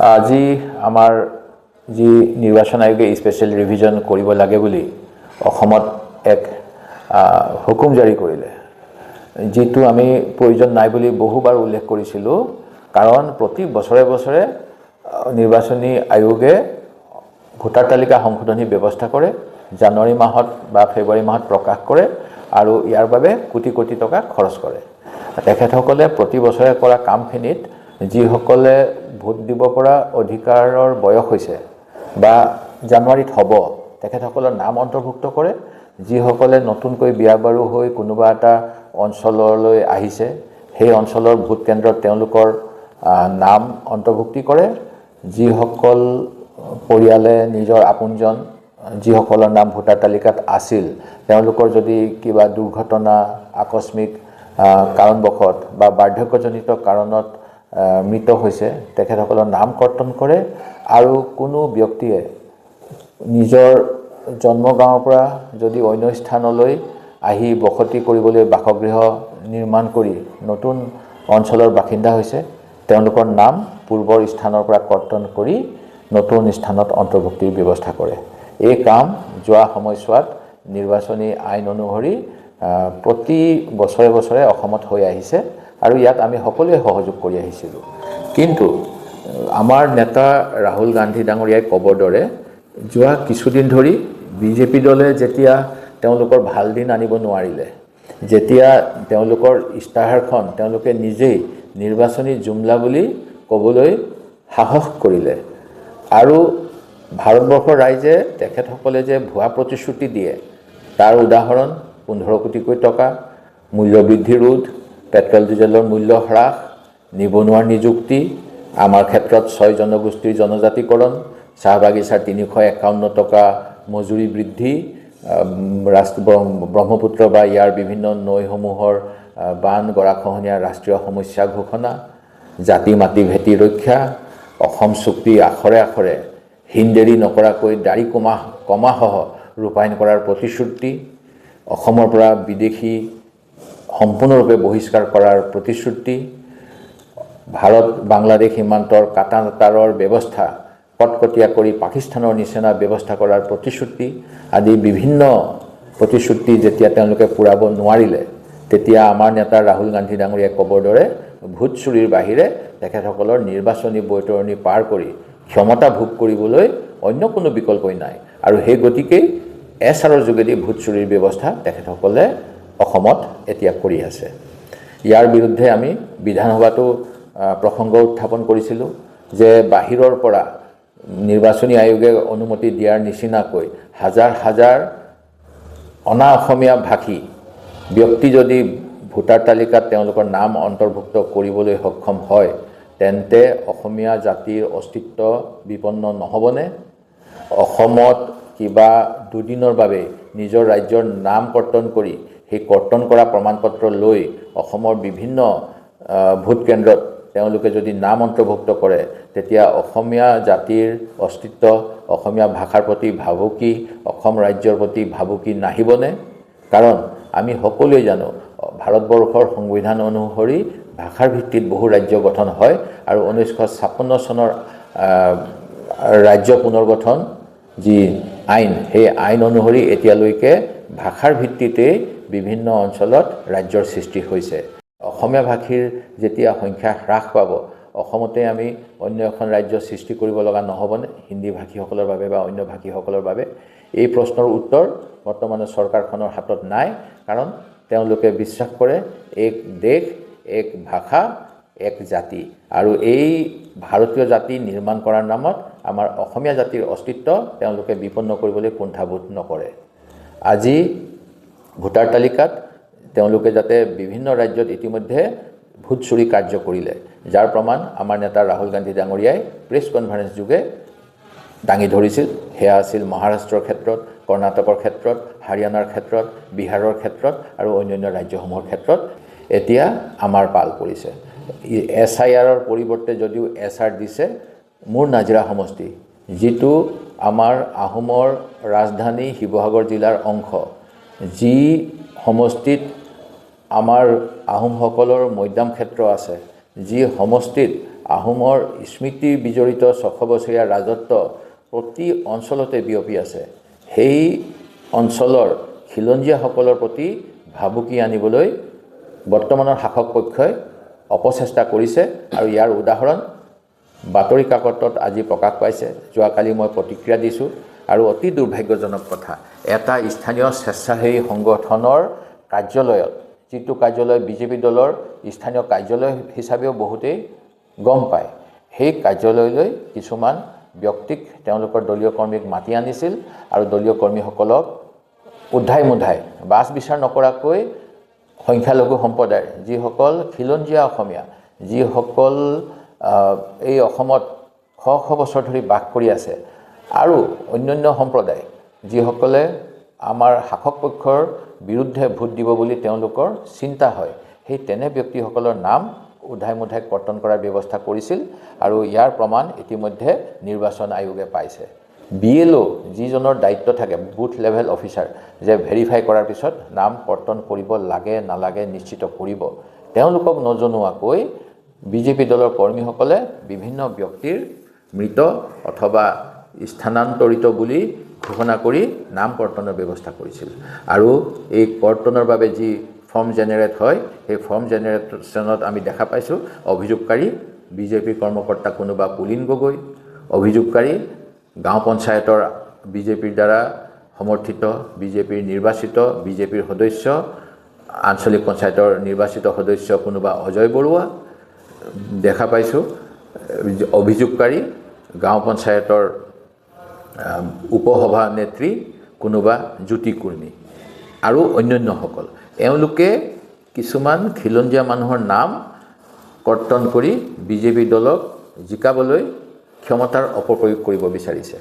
আজি আমাৰ যি নিৰ্বাচন আয়োগে স্পেচিয়েল ৰিভিজন কৰিব লাগে বুলি অসমত এক হুকুম জাৰি কৰিলে, যিটো আমি প্ৰয়োজন নাই বুলি বহুবাৰ উল্লেখ কৰিছিলোঁ। কাৰণ প্ৰতি বছৰে বছৰে নিৰ্বাচনী আয়োগে ভোটাৰ তালিকা সংশোধনী ব্যৱস্থা কৰে, জানুৱাৰী মাহত বা ফেব্ৰুৱাৰী মাহত প্ৰকাশ কৰে আৰু ইয়াৰ বাবে কোটি কোটি টকা খৰচ কৰে। তেখেতসকলে প্ৰতি বছৰে কৰা কামখিনিত যিসকলে ভোট দিব পৰা অধিকাৰৰ বয়স হৈছে বা জানুৱাৰীত হ'ব, তেখেতসকলৰ নাম অন্তৰ্ভুক্ত কৰে। যিসকলে নতুনকৈ বিয়া বাৰু হৈ কোনোবা এটা অঞ্চললৈ আহিছে, সেই অঞ্চলৰ ভোট কেন্দ্ৰত তেওঁলোকৰ নাম অন্তৰ্ভুক্তি কৰে। যিসকল পৰিয়ালে নিজৰ আপোনজন যিসকলৰ নাম ভোটাৰ তালিকাত আছিল, তেওঁলোকৰ যদি কিবা দুৰ্ঘটনা, আকস্মিক কাৰণবশত বা বাৰ্ধক্যজনিত কাৰণত মৃত হৈছে, তেখেতসকলৰ নাম কৰ্তন কৰে। আৰু কোনো ব্যক্তিয়ে নিজৰ জন্মগাঁৱৰ পৰা যদি অন্য স্থানলৈ আহি বসতি কৰিবলৈ বাসগৃহ নিৰ্মাণ কৰি নতুন অঞ্চলৰ বাসিন্দা হৈছে, তেওঁলোকৰ নাম পূৰ্বৰ স্থানৰ পৰা কৰ্তন কৰি নতুন স্থানত অন্তৰ্ভুক্তিৰ ব্যৱস্থা কৰে। এই কাম যোৱা সময়ছোৱাত নিৰ্বাচনী আইন অনুসৰি প্ৰতি বছৰে বছৰে অসমত হৈ আহিছে আৰু ইয়াত আমি সকলোৱে সহযোগ কৰি আহিছিলোঁ। কিন্তু আমাৰ নেতা ৰাহুল গান্ধী ডাঙৰীয়াই ক'বৰ দৰে যোৱা কিছুদিন ধৰি বিজেপি দলে যেতিয়া তেওঁলোকৰ ভাল দিন আনিব নোৱাৰিলে, যেতিয়া তেওঁলোকৰ ইস্তাহাৰখন তেওঁলোকে নিজেই নিৰ্বাচনী জুমলা বুলি ক'বলৈ সাহস কৰিলে আৰু ভাৰতবৰ্ষৰ ৰাইজে তেখেতসকলে যে ভুৱা প্ৰতিশ্ৰুতি দিয়ে তাৰ উদাহৰণ 15 কোটিকৈ টকা, মূল্যবৃদ্ধি ৰোধ, পেট্ৰল ডিজেলৰ মূল্য হ্ৰাস, নিবনুৱাৰ নিযুক্তি, আমাৰ ক্ষেত্ৰত 6 জনগোষ্ঠীৰ জনজাতিকৰণ, চাহ বাগিচাৰ 351 টকা মজুৰি বৃদ্ধি, ব্ৰহ্মপুত্ৰ বা ইয়াৰ বিভিন্ন নৈসমূহৰ বান গৰাখহনীয়া ৰাষ্ট্ৰীয় সমস্যা ঘোষণা, জাতি মাটি ভেটি ৰক্ষা, অসম চুক্তি আখৰে আখৰে হিনদেৰি নকৰাকৈ দাড়ি কমাসহ ৰূপায়ণ কৰাৰ প্ৰতিশ্ৰুতি, অসমৰ পৰা বিদেশী সম্পূৰ্ণৰূপে বহিষ্কাৰ কৰাৰ প্ৰতিশ্ৰুতি, ভাৰত বাংলাদেশ সীমান্তৰ কাটাতাৰৰ ব্যৱস্থা কটকটীয়া কৰি পাকিস্তানৰ নিচিনা ব্যৱস্থা কৰাৰ প্ৰতিশ্ৰুতি আদি বিভিন্ন প্ৰতিশ্ৰুতি যেতিয়া তেওঁলোকে পূৰাব নোৱাৰিলে, তেতিয়া আমাৰ নেতা ৰাহুল গান্ধী ডাঙৰীয়াই ক'বৰ দৰে ভোট চুৰিৰ বাহিৰে তেখেতসকলৰ নিৰ্বাচনী বৈতৰণি পাৰ কৰি ক্ষমতা ভোগ কৰিবলৈ অন্য কোনো বিকল্পই নাই। আৰু সেই গতিকেই এছাৰৰ যোগেদি ভোট চুৰিৰ ব্যৱস্থা তেখেতসকলে অসমত এতিয়া কৰি আছে। ইয়াৰ বিৰুদ্ধে আমি বিধানসভাতো প্ৰসংগ উত্থাপন কৰিছিলোঁ যে বাহিৰৰ পৰা নিৰ্বাচনী আয়োগে অনুমতি দিয়াৰ নিচিনাকৈ হাজাৰ হাজাৰ অনা অসমীয়া ভাষী ব্যক্তি যদি ভোটাৰ তালিকাত তেওঁলোকৰ নাম অন্তৰ্ভুক্ত কৰিবলৈ সক্ষম হয়, তেন্তে অসমীয়া জাতিৰ অস্তিত্ব বিপন্ন নহ'বনে? অসমত কিবা দুদিনৰ বাবে নিজৰ ৰাজ্যৰ নাম কৰ্তন কৰি সেই কৰ্তন কৰা প্ৰমাণপত্ৰ লৈ অসমৰ বিভিন্ন ভোট কেন্দ্ৰত তেওঁলোকে যদি নাম অন্তৰ্ভুক্ত কৰে, তেতিয়া অসমীয়া জাতিৰ অস্তিত্ব, অসমীয়া ভাষাৰ প্ৰতি ভাবুকি, অসম ৰাজ্যৰ প্ৰতি ভাবুকি নাহিবনে? কাৰণ আমি সকলোৱে জানো ভাৰতবৰ্ষৰ সংবিধান অনুসৰি ভাষাৰ ভিত্তিত বহু ৰাজ্য গঠন হয় আৰু 1956 চনৰ ৰাজ্য পুনৰ্গঠন যি আইন, সেই আইন অনুসৰি এতিয়ালৈকে ভাষাৰ ভিত্তিতেই বিভিন্ন অঞ্চলত ৰাজ্যৰ সৃষ্টি হৈছে। অসমীয়া ভাষীৰ যেতিয়া সংখ্যা হ্ৰাস পাব, অসমতে আমি অন্য এখন ৰাজ্য সৃষ্টি কৰিব লগা নহ'বনে হিন্দী ভাষীসকলৰ বাবে বা অন্য ভাষীসকলৰ বাবে? এই প্ৰশ্নৰ উত্তৰ বৰ্তমানে চৰকাৰখনৰ হাতত নাই। কাৰণ তেওঁলোকে বিশ্বাস কৰে এক দেশ, এক ভাষা, এক জাতি, আৰু এই ভাৰতীয় জাতি নিৰ্মাণ কৰাৰ নামত আমাৰ অসমীয়া জাতিৰ অস্তিত্ব তেওঁলোকে বিপন্ন কৰিবলৈ কুণ্ঠাবোধ নকৰে। আজি ভোটাৰ তালিকাত তেওঁলোকে যাতে বিভিন্ন ৰাজ্যত ইতিমধ্যে ভোট চুৰি কাৰ্য কৰিলে, যাৰ প্ৰমাণ আমাৰ নেতা ৰাহুল গান্ধী ডাঙৰীয়াই প্ৰেছ কনফাৰেন্স যোগে দাঙি ধৰিছিল। সেয়া আছিল মহাৰাষ্ট্ৰৰ ক্ষেত্ৰত, কৰ্ণাটকৰ ক্ষেত্ৰত, হাৰিয়ানাৰ ক্ষেত্ৰত, বিহাৰৰ ক্ষেত্ৰত আৰু অন্যান্য ৰাজ্যসমূহৰ ক্ষেত্ৰত। এতিয়া আমাৰ পাল পৰিছে। SIRৰ পৰিৱৰ্তে যদিও SR দিছে মোৰ নাজিৰা সমষ্টি, যিটো আমাৰ আহোমৰ ৰাজধানী শিৱসাগৰ জিলাৰ অংশ, যি সমষ্টিত আমাৰ আহোমসকলৰ মৈদাম ক্ষেত্ৰ আছে, যি সমষ্টিত আহোমৰ স্মৃতি বিজড়িত 600 বছৰীয়া ৰাজত্ব প্ৰতি অঞ্চলতে বিয়পি আছে। সেই অঞ্চলৰ খিলঞ্জীয়াসকলৰ প্ৰতি ভাবুকি আনিবলৈ বৰ্তমানৰ শাসক পক্ষই অপচেষ্টা কৰিছে আৰু ইয়াৰ উদাহৰণ বাতৰি কাকতত আজি প্ৰকাশ পাইছে। যোৱাকালি মই প্ৰতিক্ৰিয়া দিছোঁ আৰু অতি দুৰ্ভাগ্যজনক কথা, এটা স্থানীয় স্বেচ্ছাসেৱী সংগঠনৰ কাৰ্যালয়ত, যিটো কাৰ্যালয় বিজেপি দলৰ স্থানীয় কাৰ্যালয় হিচাপেও বহুতেই গম পায়, সেই কাৰ্যালয়লৈ কিছুমান ব্যক্তিক তেওঁলোকৰ দলীয় কৰ্মীক মাতি আনিছিল আৰু দলীয় কৰ্মীসকলক উদ্ধাই মুধাই বাছ বিচাৰ নকৰাকৈ সংখ্যালঘু সম্প্ৰদায়ৰ যিসকল খিলঞ্জীয়া অসমীয়া, যিসকল এই অসমত শ শ বছৰ ধৰি বাস কৰি আছে আৰু অন্যান্য সম্প্ৰদায় যিসকলে আমাৰ শাসক পক্ষৰ বিৰুদ্ধে ভোট দিব বুলি তেওঁলোকৰ চিন্তা হয়, সেই তেনে ব্যক্তিসকলৰ নাম উদ্ধাই মুধাই কৰ্তন কৰাৰ ব্যৱস্থা কৰিছিল আৰু ইয়াৰ প্ৰমাণ ইতিমধ্যে নিৰ্বাচন আয়োগে পাইছে। BLO যিজনৰ দায়িত্ব থাকে, বুথ লেভেল অফিচাৰ, যে ভেৰিফাই কৰাৰ পিছত নাম কৰ্তন কৰিব লাগে নালাগে নিশ্চিত কৰিব, তেওঁলোকক নজনোৱাকৈ বিজেপি দলৰ কৰ্মীসকলে বিভিন্ন ব্যক্তিৰ মৃত অথবা স্থানান্তৰিত বুলি ঘোষণা কৰি নাম কৰ্তনৰ ব্যৱস্থা কৰিছিল। আৰু এই কৰ্তনৰ বাবে যি ফৰ্ম জেনেৰেট হয়, সেই ফৰ্ম জেনেৰেশ্যনত আমি দেখা পাইছোঁ অভিযোগকাৰী বিজেপিৰ কৰ্মকৰ্তা কোনোবা পুলিন গগৈ, অভিযোগকাৰী গাঁও পঞ্চায়তৰ বিজেপিৰ দ্বাৰা সমৰ্থিত বিজেপিৰ নিৰ্বাচিত বিজেপিৰ সদস্য, আঞ্চলিক পঞ্চায়তৰ নিৰ্বাচিত সদস্য কোনোবা অজয় বৰুৱা, দেখা পাইছোঁ অভিযোগকাৰী গাঁও পঞ্চায়তৰ উপসভা নেত্ৰী কোনোবা জ্যোতি কুৰ্মী আৰু অন্যান্যসকল। এওঁলোকে কিছুমান খিলঞ্জীয়া মানুহৰ নাম কৰ্তন কৰি বিজেপি দলক জিকাবলৈ ক্ষমতাৰ অপপ্ৰয়োগ কৰিব বিচাৰিছে।